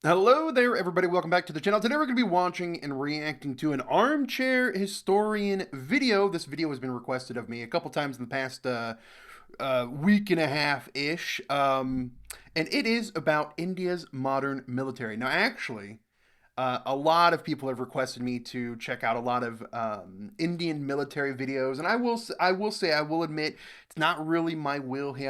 Hello there, everybody. Welcome back to the channel. Today we're going to be watching and reacting to an Armchair Historian video. This video has been requested of me a couple times in the past week and a half-ish. And it is about India's modern military. Now, actually, a lot of people have requested me to check out a lot of Indian military videos, and I will admit, it's not really my wheelhouse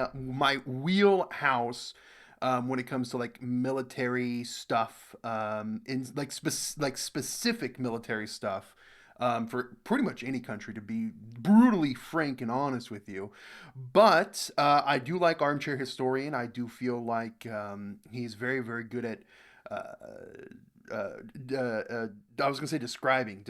when it comes to like military stuff, in like specific military stuff. For pretty much any country, to be brutally frank and honest with you. But I do like Armchair Historian. I do feel like he's very, very good at uh, uh, I was gonna say describing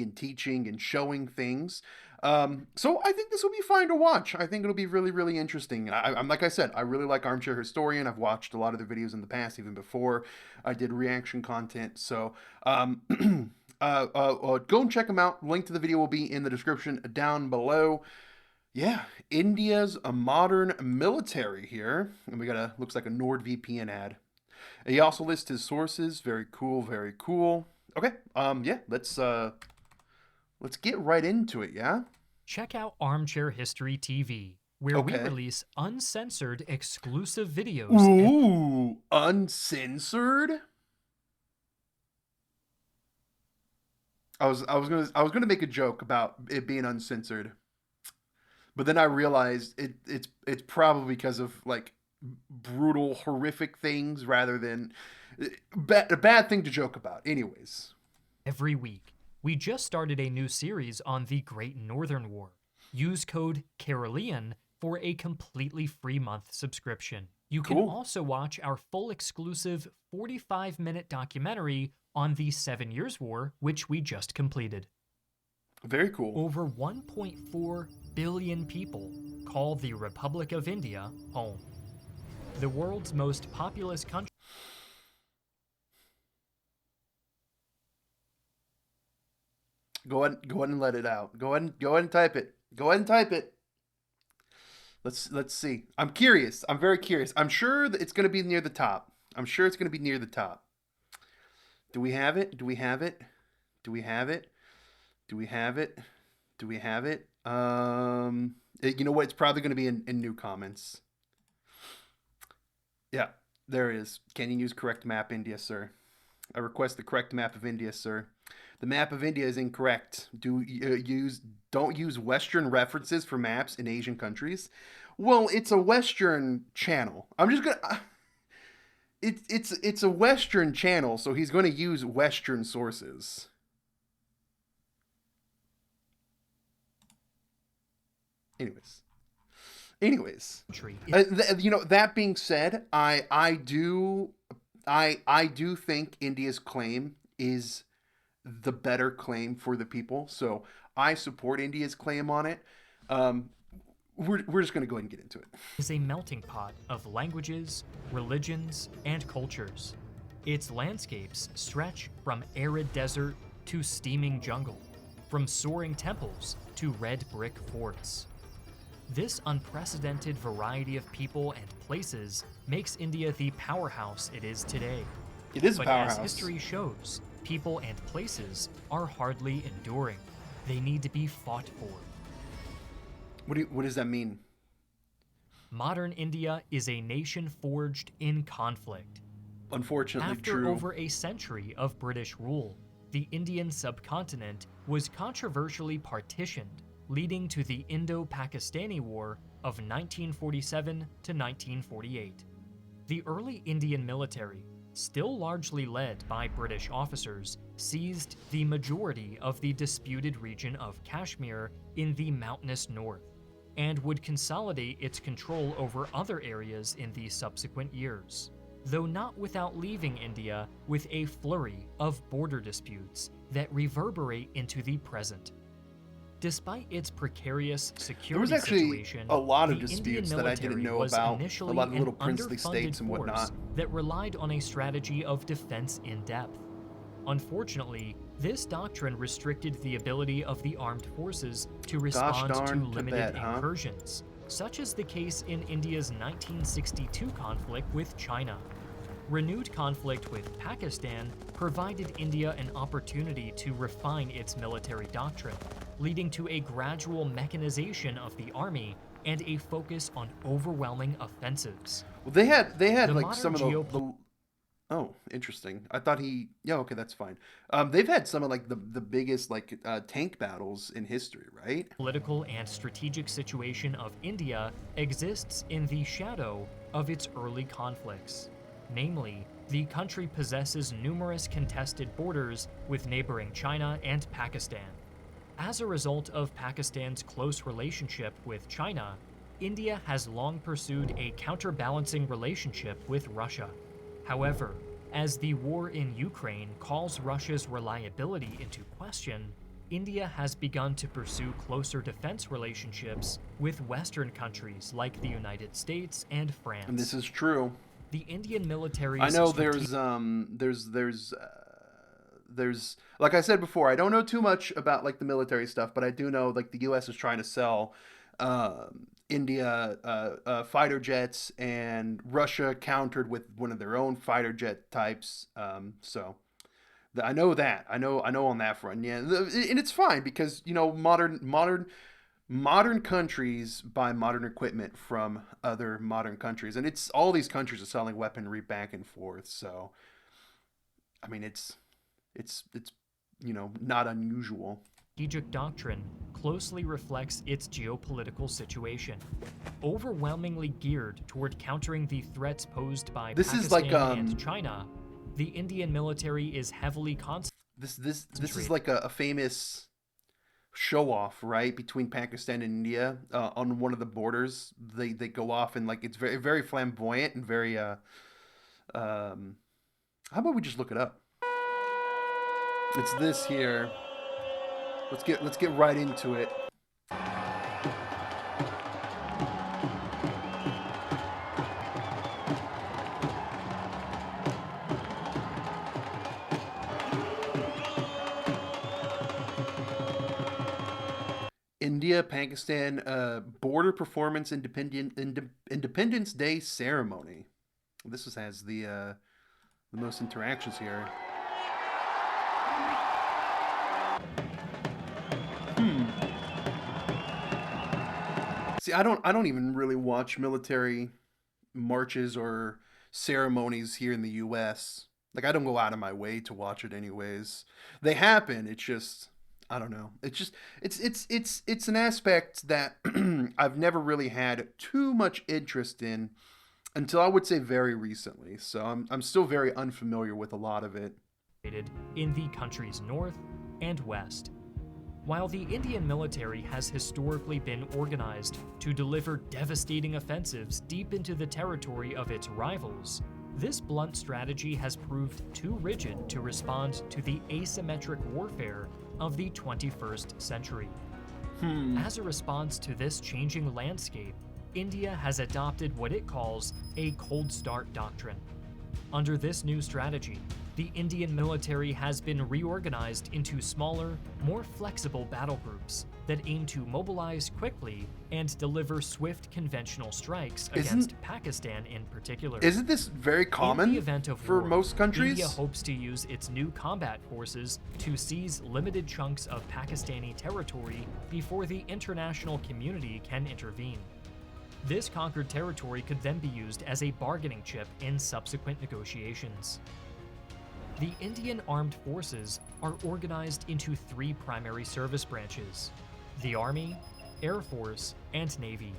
and teaching and showing things. So I think this will be fine to watch. I think it'll be really, really interesting. I'm like I said, I really like Armchair Historian. I've watched a lot of the videos in the past, even before I did reaction content. So go and check them out. Link to the video will be in the description down below. Yeah, India's a modern military here, and we got looks like a NordVPN ad. He also lists his sources. Very cool, very cool. Okay, yeah, let's get right into it, yeah? Check out Armchair History TV, where we Okay. release uncensored exclusive videos. Ooh, uncensored? I was gonna make a joke about it being uncensored, but then I realized it's probably because of like brutal, horrific things rather than a bad thing to joke about. Anyways. Every week. We just started a new series on the Great Northern War. Use code Carolean for a completely free month subscription. You can Cool. also watch our full exclusive 45-minute documentary on the 7 Years' War, which we just completed. Very cool. Over 1.4 billion people call the Republic of India home. The world's most populous country. Go ahead and let it out. Go ahead and type it. Go ahead and type it. Let's see. I'm curious. I'm very curious. I'm sure that it's going to be near the top. I'm sure it's going to be near the top. Do we have it? Do we have it? Do we have it? Do we have it? Do we have it? You know what? It's probably going to be in new comments. Yeah, there it is. Can you use correct map India, sir? I request the correct map of India, sir. The map of India is incorrect. Don't use Western references for maps in Asian countries. Well, it's a Western channel. I'm just gonna. It's a Western channel, so he's going to use Western sources. Anyways, that being said, I do think India's claim is the better claim for the people. So I support India's claim on it. We're just going to go ahead and get into it. Is a melting pot of languages, religions, and cultures. Its landscapes stretch from arid desert to steaming jungle, from soaring temples to red brick forts. This unprecedented variety of people and places makes India the powerhouse it is today. It is a powerhouse. But as history shows, people and places are hardly enduring. They need to be fought for. What does that mean? Modern India is a nation forged in conflict. Unfortunately, After true. over a century of British rule, the Indian subcontinent was controversially partitioned, leading to the Indo-Pakistani War of 1947 to 1948. The early Indian military, still largely led by British officers, seized the majority of the disputed region of Kashmir in the mountainous north, and would consolidate its control over other areas in the subsequent years, though not without leaving India with a flurry of border disputes that reverberate into the present. Despite its precarious security situation, a lot of the disputes Indian that I didn't military know was about. A initially lot of little an princely underfunded states and force whatnot. that relied on a strategy of defense in depth. Unfortunately, this doctrine restricted the ability of the armed forces to respond to limited incursions, such as the case in India's 1962 conflict with China. Renewed conflict with Pakistan provided India an opportunity to refine its military doctrine, leading to a gradual mechanization of the army and a focus on overwhelming offensives. Well, they had The like modern some of geopolitical the oh, interesting. I thought yeah, okay, that's fine. They've had some of like the biggest like tank battles in history, right? and strategic situation of India exists in the shadow of its early conflicts. Namely, the country possesses numerous contested borders with neighboring China and Pakistan. As a result of Pakistan's close relationship with China, India has long pursued a counterbalancing relationship with Russia. However, as the war in Ukraine calls Russia's reliability into question, India has begun to pursue closer defense relationships with Western countries like the United States and And this France. is true. The Indian I military's know strategic there's like I said before, I don't know too much about like the military stuff, but I do know like the U.S. is trying to sell India fighter jets, and Russia countered with one of their own fighter jet types. So I know that I know on that front, yeah, and it's fine because modern countries buy modern equipment from other modern countries, and it's all these countries are selling weaponry back and forth. So I mean, it's not unusual. doctrine closely reflects its geopolitical situation, overwhelmingly geared toward countering the threats posed by This is like Pakistan and China. The Indian military is heavily this is concentrated like a famous show off, right, between Pakistan and India on one of the borders. They go off and like it's very flamboyant and very um. How about we just look it up? It's this here. Let's get right into it. India Pakistan border performance Independence Day ceremony. Has the most interactions here. Hmm. See, I don't even really watch military marches or ceremonies here in the U.S. Like I don't go out of my way to watch it anyways. They happen. It's just I don't know. It's just it's an aspect that I've never really had too much interest in until I would say very recently. So I'm still very unfamiliar with a lot of it. in the country's north and west. While the Indian military has historically been organized to deliver devastating offensives deep into the territory of its rivals, this blunt strategy has proved too rigid to respond to the asymmetric warfare of the 21st century. As a response to this changing landscape, India has adopted what it calls a cold start doctrine. Under this new strategy, the Indian military has been reorganized into smaller, more flexible battle groups that aim to mobilize quickly and deliver swift conventional strikes against Pakistan in particular. Isn't this very In common the event of for war, most countries? India hopes to use its new combat forces to seize limited chunks of Pakistani territory before the international community can intervene. This conquered territory could then be used as a bargaining chip in subsequent negotiations. The Indian Armed Forces are organized into three primary service branches: the Army, Air Force, and Navy.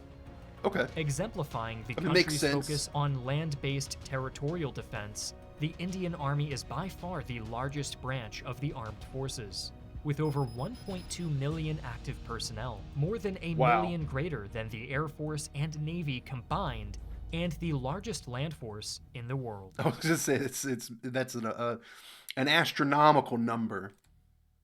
Okay. Exemplifying the I mean, makes country's sense. focus on land-based territorial defense, the Indian Army is by far the largest branch of the armed forces, with over 1.2 million active personnel, more than a Wow. million greater than the Air Force and Navy combined, and the largest land force in the world. I was gonna say that's an astronomical number.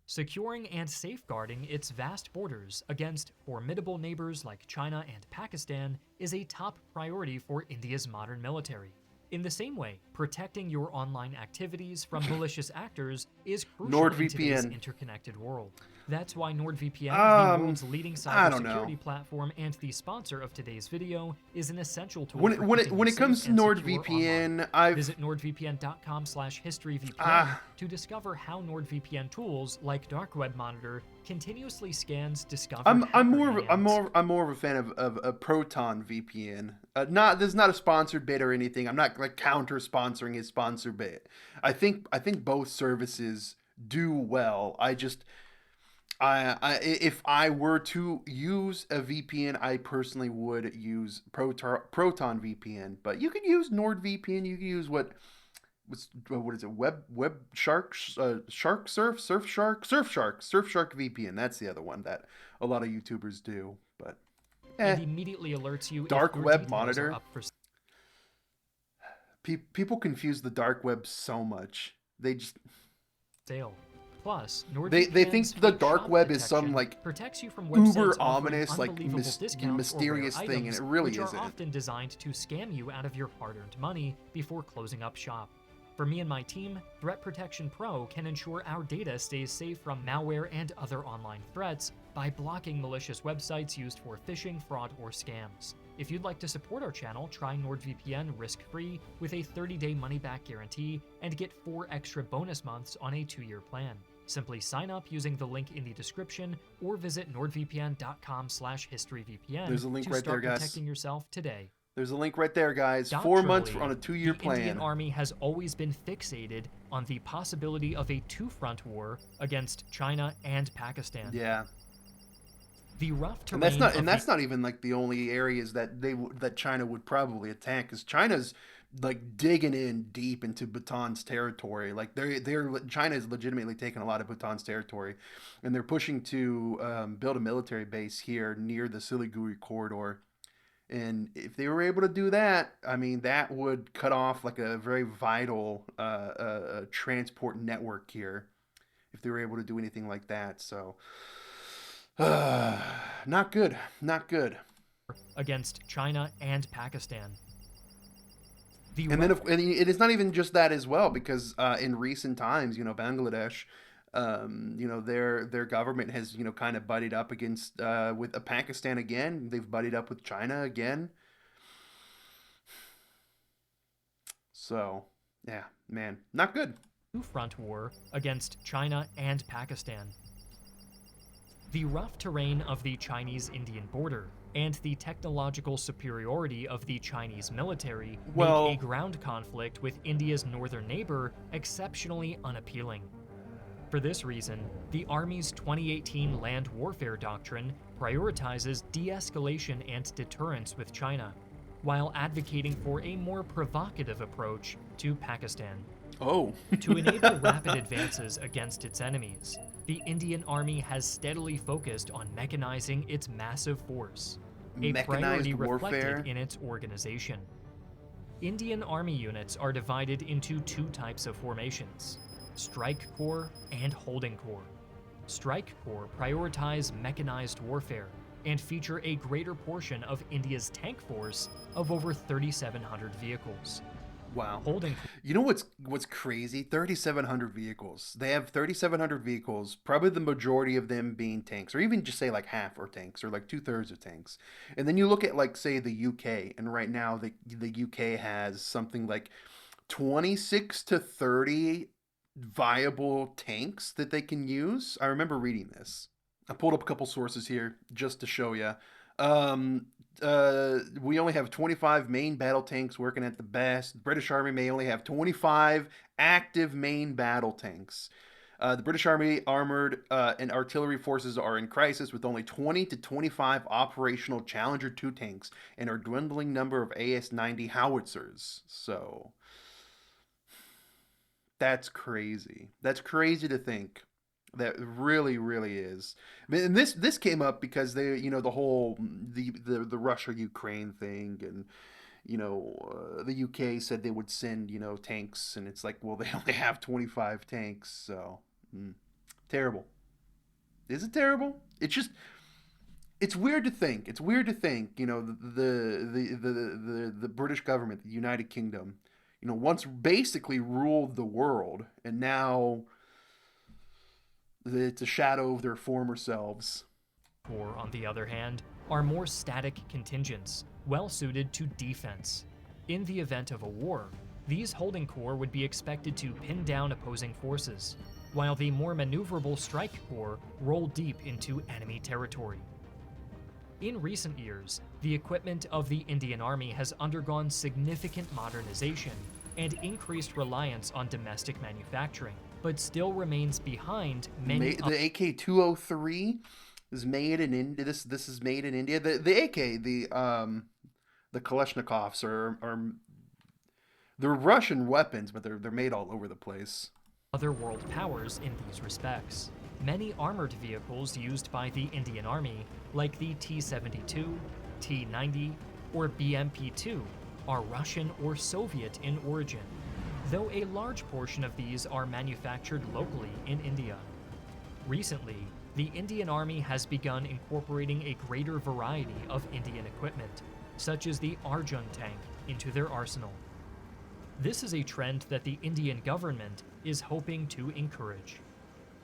Securing and safeguarding its vast borders against formidable neighbors like China and Pakistan is a top priority for India's modern military. In the same way, protecting your online activities from malicious actors is crucial in today's NordVPN. interconnected world. That's why NordVPN, the Um, world's leading I don't know. cybersecurity platform and the sponsor of today's video, is an essential tool When for it when it keeping when you it safe comes to and secure online. NordVPN, I've Visit nordvpn.com/historyvpn ah. to discover how NordVPN tools like Dark Web Monitor continuously scans discovered I'm hacker more of, hangouts. I'm more of a fan of a Proton VPN. Not This is not a sponsored bit or anything. I'm not like counter sponsoring his sponsor bit. I think both services do well. If I were to use a VPN, I personally would use Proton VPN. But you can use NordVPN. You can use what is it? Web Shark, Shark Surf, Surf Shark VPN. That's the other one that a lot of YouTubers do. But And immediately alerts you if Dark your Web details are Monitor. up for People confuse the dark web so much. They just sale. Plus, they NordVPN's think the fake dark shop web is some detection like protects you from uber websites offering ominous, like unbelievable discounts or rare mysterious thing, and items, it really which are isn't. often designed to scam you out of your hard-earned money before closing up shop. For me and my team, Threat Protection Pro can ensure our data stays safe from malware and other online threats by blocking malicious websites used for phishing, fraud, or scams. If you'd like to support our channel, try NordVPN risk-free with a 30-day money-back guarantee and get 4 extra bonus months on a 2-year plan. Simply sign up using the link in the description or visit nordvpn.com/historyvpn There's a link to right start there, guys. protecting yourself today. There's a link right there, guys. 4 months Doctrinally, on a 2-year the Indian plan. Army has always been fixated on the possibility of a two-front war against China and Pakistan. Yeah. The rough terrain And that's not even like the only areas that that China would probably attack, because China's like digging in deep into Bhutan's territory. Like China is legitimately taking a lot of Bhutan's territory, and they're pushing to build a military base here near the Siliguri corridor. And if they were able to do that, I mean, that would cut off like a very vital transport network here. If they were able to do anything like that, so not good, not good. against China and Pakistan. And then and it is not even just that as well, because in recent times, Bangladesh, their government has kind of buddied up against with Pakistan again. They've buddied up with China again. So yeah, man, not good. Two-front war against China and Pakistan. The rough terrain of the Chinese-Indian border and the technological superiority of the Chinese military make a ground conflict with India's northern neighbor exceptionally unappealing. For this reason, the Army's 2018 land warfare doctrine prioritizes de-escalation and deterrence with China, while advocating for a more provocative approach to Pakistan. Oh. To enable rapid advances against its enemies, the Indian Army has steadily focused on mechanizing its massive force, a priority reflected in its organization. Indian Army units are divided into 2 types of formations: Strike Corps and Holding Corps. Strike Corps prioritize mechanized warfare and feature a greater portion of India's tank force of over 3,700 vehicles. Wow. Holding. You know what's crazy? 3,700 vehicles. They have 3,700 vehicles, probably the majority of them being tanks, or even just say like half are tanks, or like 2/3 of tanks. And then you look at like say the UK, and right now the UK has something like 26 to 30 viable tanks that they can use. I remember reading this. I pulled up a couple sources here just to show you. We only have 25 main battle tanks working at the best. The British Army may only have 25 active main battle tanks. The British Army armored and artillery forces are in crisis with only 20 to 25 operational Challenger 2 tanks and a dwindling number of AS-90 howitzers. So that's crazy. That's crazy to think. That really, really is. And this came up because they, the whole the Russia Ukraine thing, and the UK said they would send tanks, and it's like, well, they only have 25 tanks, so terrible. Is it terrible? It's weird to think. It's weird to think. The British government, the United Kingdom, once basically ruled the world, and now it's a shadow of their former selves. Corps, on the other hand, are more static contingents, well suited to defense. In the event of a war, these holding corps would be expected to pin down opposing forces, while the more maneuverable strike corps roll deep into enemy territory. In recent years, the equipment of the Indian Army has undergone significant modernization and increased reliance on domestic manufacturing, but still remains behind many The AK-203 is made in India. This is made in India. The AK, the Kalashnikovs are they're Russian weapons, but they're made all over the place. other world powers in these respects. Many armored vehicles used by the Indian Army, like the T-72, T-90, or BMP-2, are Russian or Soviet in origin, though a large portion of these are manufactured locally in India. Recently, the Indian Army has begun incorporating a greater variety of Indian equipment, such as the Arjun tank, into their arsenal. This is a trend that the Indian government is hoping to encourage.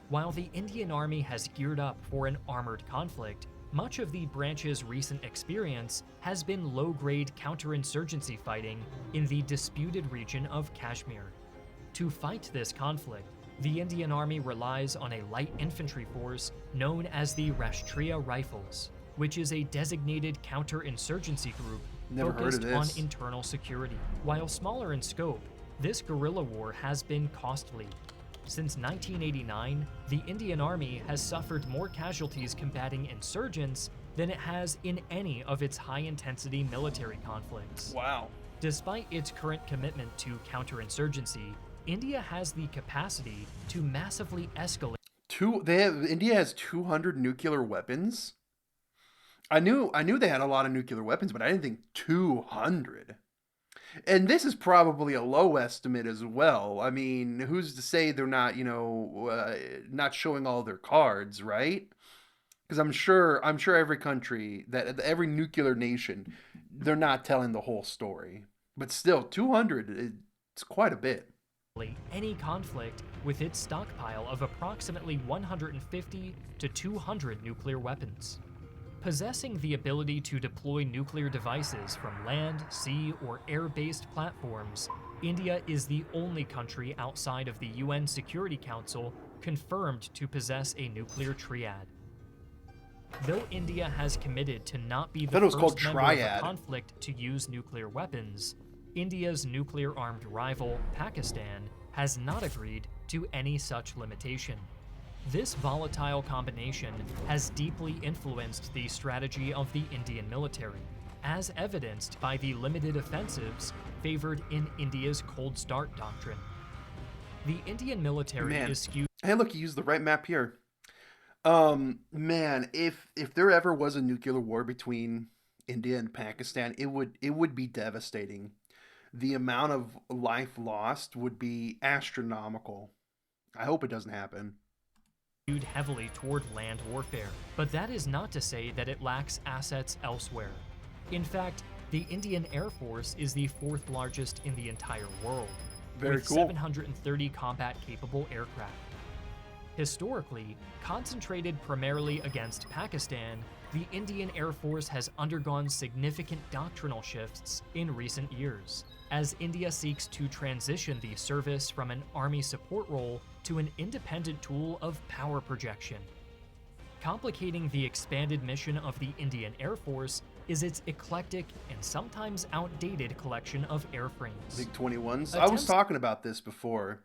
While the Indian Army has geared up for an armored conflict, much of the branch's recent experience has been low-grade counterinsurgency fighting in the disputed region of Kashmir. To fight this conflict, the Indian Army relies on a light infantry force known as the Rashtriya Rifles, which is a designated counterinsurgency group focused on internal security. While smaller in scope, this guerrilla war has been costly. Since 1989, the Indian Army has suffered more casualties combating insurgents than it has in any of its high-intensity military conflicts. Wow. Despite its current commitment to counterinsurgency, India has the capacity to massively escalate. India has 200 nuclear weapons. I knew they had a lot of nuclear weapons, but I didn't think 200. And this is probably a low estimate as well. I mean, who's to say they're not, not showing all their cards, right? Because I'm sure every country, every nuclear nation, they're not telling the whole story. But still, 200, it's quite a bit. Any conflict with its stockpile of approximately 150 to 200 nuclear weapons. Possessing the ability to deploy nuclear devices from land, sea, or air-based platforms, India is the only country outside of the UN Security Council confirmed to possess a nuclear triad. Though India has committed to not be the first member of a conflict to use nuclear weapons, India's nuclear-armed rival, Pakistan, has not agreed to any such limitation. This volatile combination has deeply influenced the strategy of the Indian military, as evidenced by the limited offensives favored in India's Cold Start doctrine. The Indian military is skewed. Hey, look, you used the right map here. Man, if there ever was a nuclear war between India and Pakistan, it would be devastating. The amount of life lost would be astronomical. I hope it doesn't happen. Heavily toward land warfare, but that is not to say that it lacks assets elsewhere. In fact, the Indian Air Force is the fourth largest in the entire world, with 730 combat-capable aircraft. Historically, concentrated primarily against Pakistan, the Indian Air Force has undergone significant doctrinal shifts in recent years, as India seeks to transition the service from an army support role to an independent tool of power projection. Complicating the expanded mission of the Indian Air Force is its eclectic and sometimes outdated collection of airframes. MiG-21s? I was talking about this before.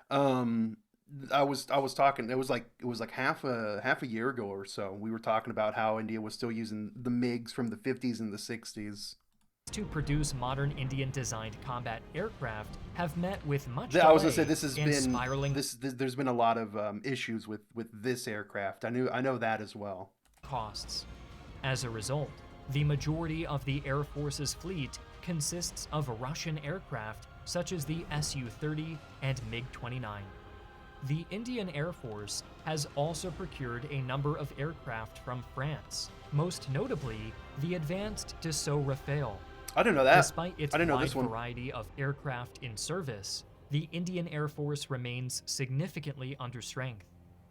I was talking. It was like half a year ago or so. We were talking about how India was still using the MiGs from the 50s and the 60s. To produce modern Indian-designed combat aircraft have met with much delay. I was gonna say this has been spiraling. There's been a lot of issues with this aircraft. I know that as well. Costs. As a result, the majority of the Air Force's fleet consists of Russian aircraft such as the Su-30 and MiG-29. The Indian Air Force has also procured a number of aircraft from France, most notably the advanced Dassault Rafale. I didn't know that. Despite its I didn't know wide this one. variety of aircraft in service, the Indian Air Force remains significantly under strength,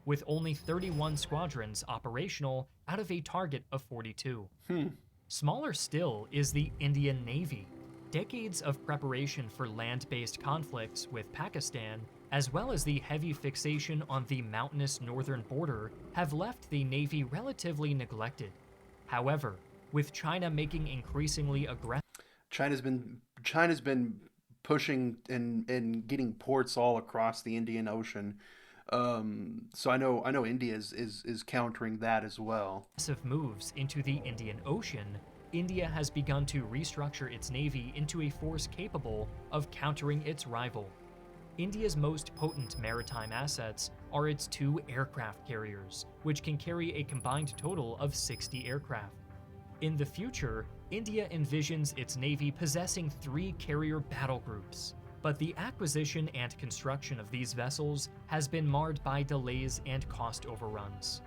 with only 31 squadrons operational out of a target of 42. Hmm. Smaller still is the Indian Navy. Decades of preparation for land-based conflicts with Pakistan, as well as the heavy fixation on the mountainous northern border, have left the Navy relatively neglected. However, with China making increasingly aggressive China's been pushing and getting ports all across the Indian Ocean. So I know India is countering that as well. moves into the Indian Ocean, India has begun to restructure its navy into a force capable of countering its rival. India's most potent maritime assets are its two aircraft carriers, which can carry a combined total of 60 aircraft. In the future, India envisions its navy possessing 3 carrier battle groups, but the acquisition and construction of these vessels has been marred by delays and cost overruns.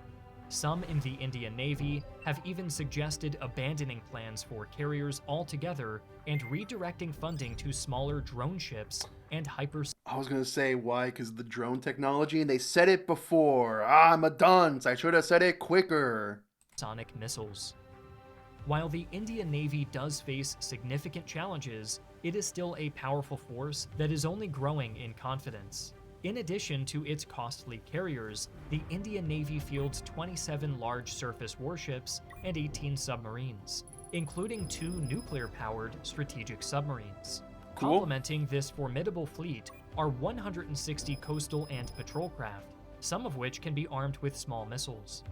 Some in the Indian Navy have even suggested abandoning plans for carriers altogether and redirecting funding to smaller drone ships and I was gonna say why, because of the drone technology, and they said it before. Ah, I'm a dunce. I should have said it quicker. hypersonic missiles. While the Indian Navy does face significant challenges, it is still a powerful force that is only growing in confidence. In addition to its costly carriers, the Indian Navy fields 27 large surface warships and 18 submarines, including 2 nuclear-powered strategic submarines. Cool. Complementing this formidable fleet are 160 coastal and patrol craft, some of which can be armed with small missiles.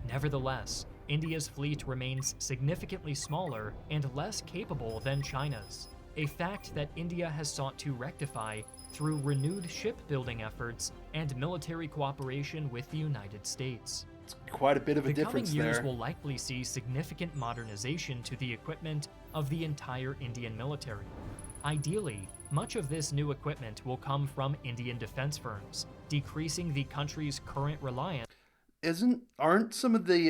Nevertheless, India's fleet remains significantly smaller and less capable than China's, a fact that India has sought to rectify through renewed shipbuilding efforts and military cooperation with the United States. It's quite a bit of a The difference coming years there. will likely see significant modernization to the equipment of the entire Indian military. Ideally, much of this new equipment will come from Indian defense firms, decreasing the country's current reliance Aren't some of these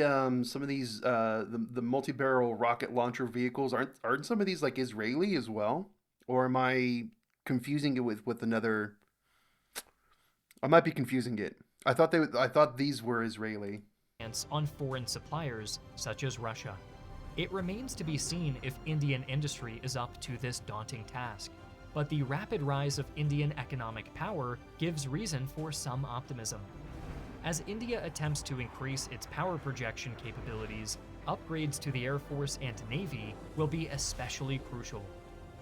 the multi-barrel rocket launcher vehicles, aren't some of these like Israeli as well? Or am I confusing it with another? I might be confusing it. I thought these were Israeli. on foreign suppliers such as Russia. It remains to be seen if Indian industry is up to this daunting task, but the rapid rise of Indian economic power gives reason for some optimism. As India attempts to increase its power projection capabilities, upgrades to the Air Force and Navy will be especially crucial.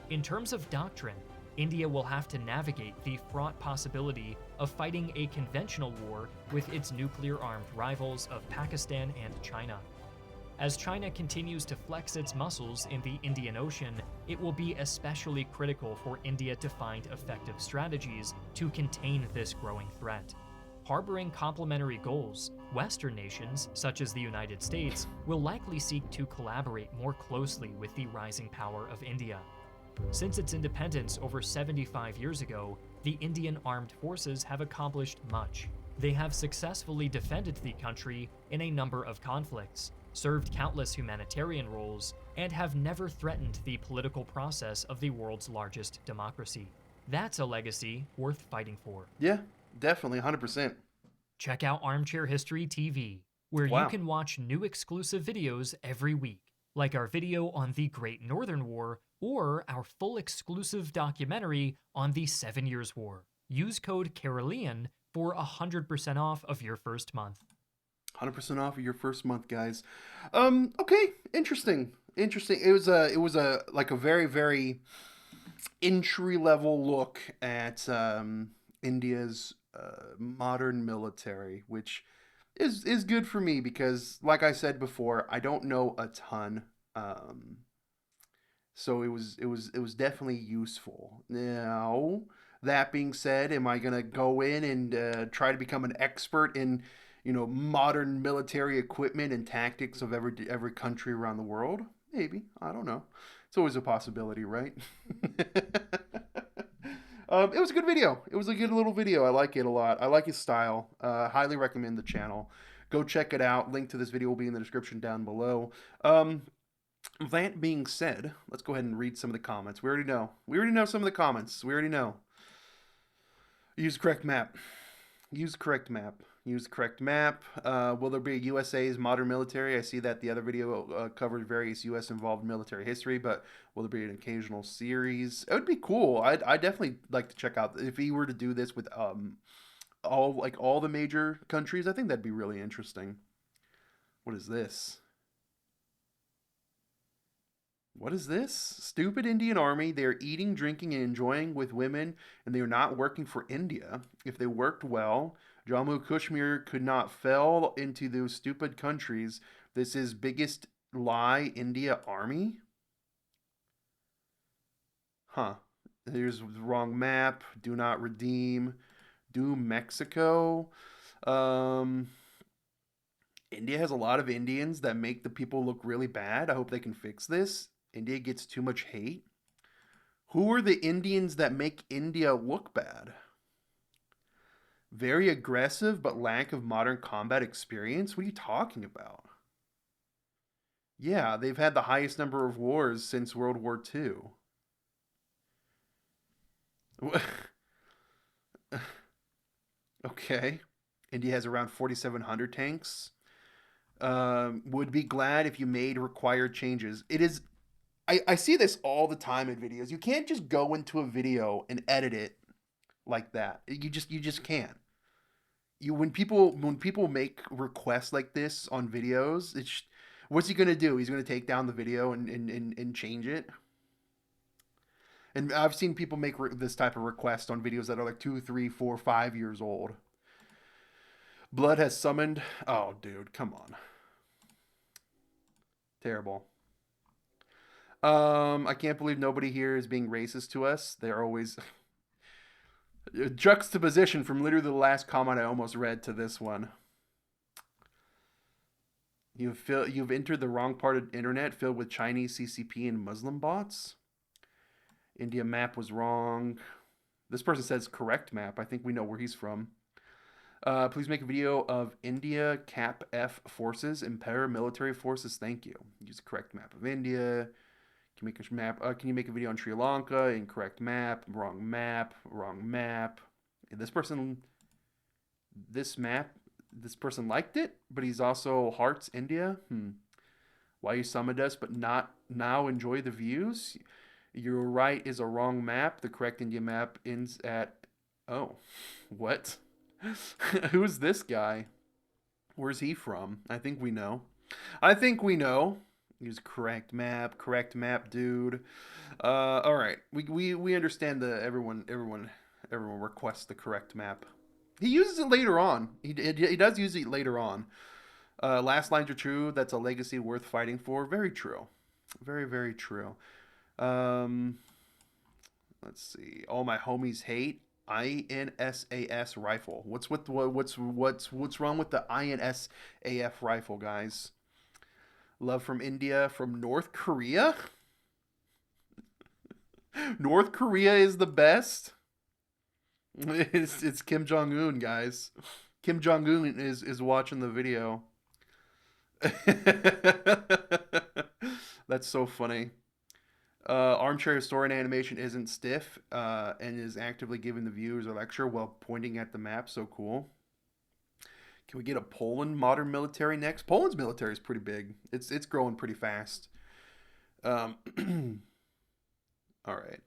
In terms of doctrine, India will have to navigate the fraught possibility of fighting a conventional war with its nuclear-armed rivals of Pakistan and China. As China continues to flex its muscles in the Indian Ocean, it will be especially critical for India to find effective strategies to contain this growing threat. Harboring complementary goals, Western nations, such as the United States, will likely seek to collaborate more closely with the rising power of India. Since its independence over 75 years ago, the Indian armed forces have accomplished much. They have successfully defended the country in a number of conflicts, served countless humanitarian roles, and have never threatened the political process of the world's largest democracy. That's a legacy worth fighting for. Yeah, definitely, 100%. Check out Armchair History TV, where you Wow. can watch new exclusive videos every week, like our video on the Great Northern War or our full exclusive documentary on the 7 Years' War. Use code Carolean for 100% off of your first month. 100% off of your first month, guys. Okay, interesting. It was a like a very very entry level look at India's modern military, which is good for me because, like I said before, I don't know a ton. So it was definitely useful. Now, that being said, am I gonna go in and try to become an expert in, modern military equipment and tactics of every country around the world? Maybe. I don't know. It's always a possibility, right? It was a good video. It was a good little video. I like it a lot. I like his style. Highly recommend the channel. Go check it out. Link to this video will be in the description down below. That being said, let's go ahead and read some of the comments. We already know. We already know some of the comments. We already know. Use the correct map. Use the correct map. Use the correct map. Will there be a USA's modern military? I see that the other video covered various US involved military history, but will there be an occasional series? It would be cool. I'd definitely like to check out if he were to do this with all the major countries. I think that'd be really interesting. What is this? What is this? Stupid Indian army. They are eating, drinking, and enjoying with women, and they are not working for India. If they worked well, Jammu Kashmir could not fell into those stupid countries. This is biggest lie, India army? Huh. Here's the wrong map. Do not redeem. Do Mexico. Um, India has a lot of Indians that make the people look really bad. I hope they can fix this. India gets too much hate. Who are the Indians that make India look bad? Very aggressive, but lack of modern combat experience? What are you talking about? Yeah, they've had the highest number of wars since World War II. Okay. India has around 4,700 tanks. Would be glad if you made required changes. It is. I see this all the time in videos. You can't just go into a video and edit it like that. You just can't. When people make requests like this on videos, what's he gonna do? He's gonna take down the video and change it. And I've seen people make this type of request on videos that are like 2, 3, 4, 5 years old. Blood has summoned. Oh, dude, come on. Terrible. I can't believe nobody here is being racist to us. They're always juxtaposition from literally the last comment I almost read to this one. You've entered the wrong part of internet filled with Chinese CCP and Muslim bots. India map was wrong. This person says correct map. I think we know where he's from. Please make a video of India Cap F forces and paramilitary forces. Thank you. Use the correct map of India. Can you make a map? Can you make a video on Sri Lanka? Incorrect map. Wrong map. Wrong map. This person liked it, but he's also hearts India. Why you summoned us, but not now enjoy the views? Your right is a wrong map. The correct India map ends at. Oh, what? Who's this guy? Where's he from? I think we know. I think we know. Use correct map, dude. All right, we understand the everyone requests the correct map. He uses it later on. He does use it later on. Last lines are true. That's a legacy worth fighting for. Very true. Very true. Um, let's see. All my homies hate INSAS rifle. What's wrong with the INSAF rifle, guys? Love from India, from North Korea. North Korea is the best. It's Kim Jong Un, guys. Kim Jong Un is watching the video. That's so funny. Armchair story and animation isn't stiff and is actively giving the viewers a lecture while pointing at the map. So cool. Can we get a Poland modern military next? Poland's military is pretty big. It's growing pretty fast. All right.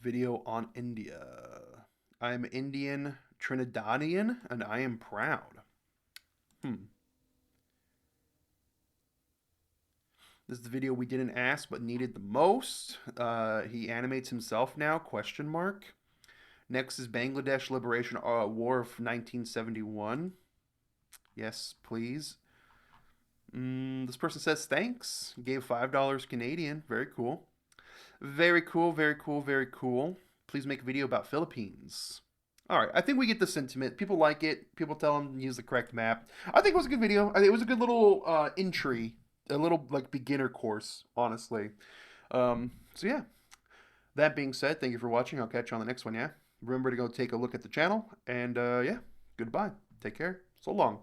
Video on India. I'm Indian Trinidadian and I am proud. This is the video we didn't ask but needed the most. He animates himself now, question mark. Next is Bangladesh Liberation War of 1971. Yes, please. This person says thanks. Gave $5 Canadian. Very cool. Very cool. Please make a video about Philippines. All right, I think we get the sentiment. People like it. People tell them to use the correct map. I think it was a good video. I think it was a good little entry, a little like beginner course, honestly. So yeah. That being said, thank you for watching. I'll catch you on the next one. Yeah. Remember to go take a look at the channel, and yeah, goodbye. Take care. So long.